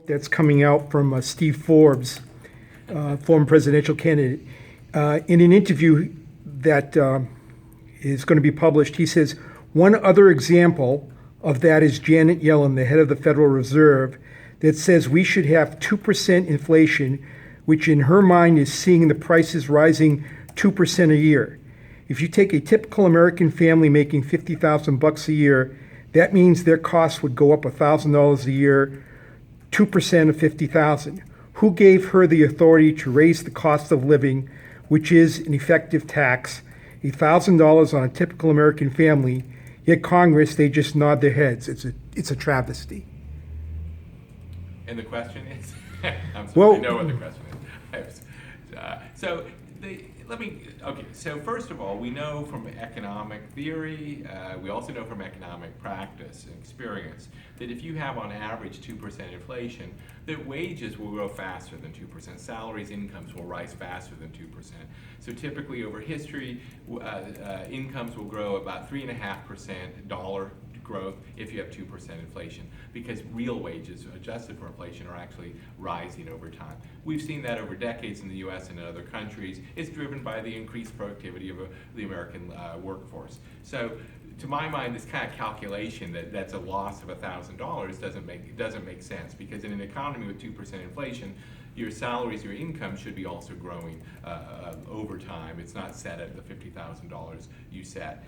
that's coming out from Steve Forbes, former presidential candidate. In an interview that is going to be published, he says, one other example of that is Janet Yellen, the head of the Federal Reserve, that says we should have 2% inflation, which in her mind is seeing the prices rising 2% a year. If you take a typical American family making $50,000 a year, that means their costs would go up $1,000 a year, 2% of $50,000. Who gave her the authority to raise the cost of living, which is an effective tax, $1,000 on a typical American family? Yet Congress, they just nod their heads. It's a travesty. And the question is, I'm sorry, Well- I know what the question is. So first of all, we know from economic theory, we also know from economic practice and experience, that if you have on average 2% inflation, that wages will grow faster than 2%. Salaries, incomes will rise faster than 2%. So typically over history, incomes will grow about 3.5% dollar growth if you have 2% inflation, because real wages adjusted for inflation are actually rising over time. We've seen that over decades in the US and in other countries. It's driven by the increased productivity of the American workforce. So to my mind, this kind of calculation that's a loss of $1,000 doesn't make sense, because in an economy with 2% inflation, your salaries, your income should be also growing over time. It's not set at the $50,000 you set.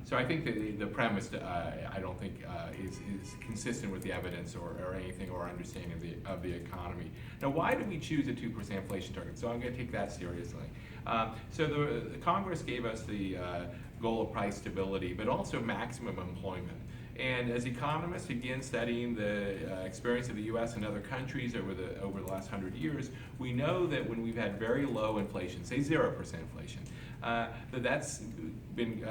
So I think that the premise, I don't think is consistent with the evidence or anything or understanding of the economy. Now, why do we choose a 2% inflation target? So I'm going to take that seriously. So the Congress gave us the goal of price stability, but also maximum employment. And as economists, again, studying the experience of the U.S. and other countries over the last 100 years, we know that when we've had very low inflation, say 0% inflation, that's been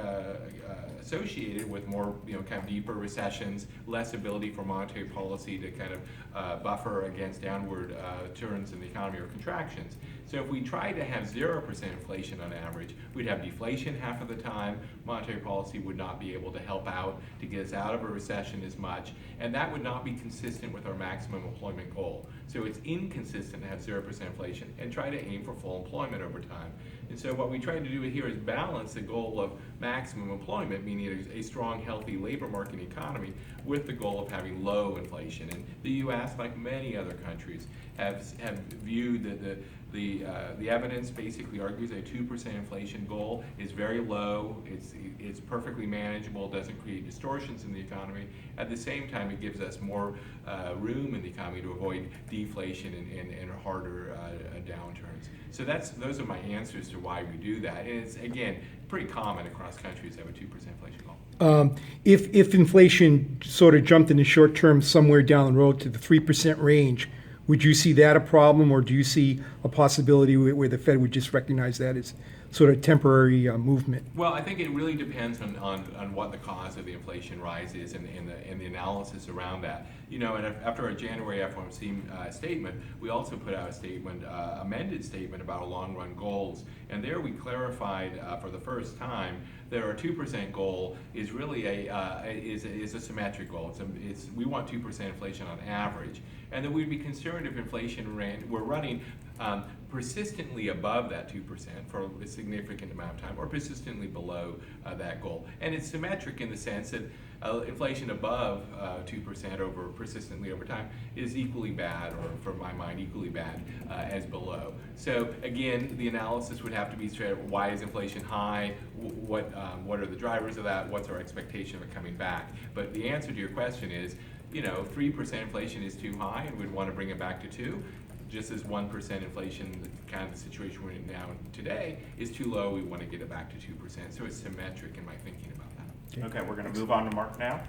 associated with more, kind of deeper recessions, less ability for monetary policy to kind of buffer against downward turns in the economy or contractions. So if we tried to have 0% inflation on average, we'd have deflation half of the time. Monetary policy would not be able to help out to get us out of a recession as much, and that would not be consistent with our maximum employment goal. So it's inconsistent to have 0% inflation and try to aim for full employment over time. And so what we try to do here is balance the goal of maximum employment, meaning a strong, healthy labor market economy, with the goal of having low inflation. And the U.S., like many other countries, have viewed that the evidence basically argues a 2% inflation goal is very low, it's perfectly manageable, doesn't create distortions in the economy. At the same time, it gives us more room in the economy to avoid deflation and harder downturns. So those are my answers to why we do that. And it's, again, pretty common across countries to have a 2% inflation goal. If inflation sort of jumped in the short term somewhere down the road to the 3% range, would you see that a problem, or do you see a possibility where the Fed would just recognize that as sort of temporary movement? Well, I think it really depends on what the cause of the inflation rise is and the analysis around that. And after our January FOMC statement, we also put out a statement, amended statement about our long-run goals, and there we clarified for the first time that our 2% goal is really a symmetric goal. We want 2% inflation on average, and that we'd be concerned if inflation we're running persistently above that 2% for a significant amount of time, or persistently below that goal. And it's symmetric in the sense that inflation above 2% persistently over time is equally bad, or from my mind, equally bad as below. So again, the analysis would have to be straight. Why is inflation high? What are the drivers of that? What's our expectation of it coming back? But the answer to your question is, 3% inflation is too high, and we'd want to bring it back to 2%. Just as 1% inflation, kind of the situation we're in now today, is too low, we want to get it back to 2%. So it's symmetric in my thinking about that. Okay, we're going to move on to Mark now.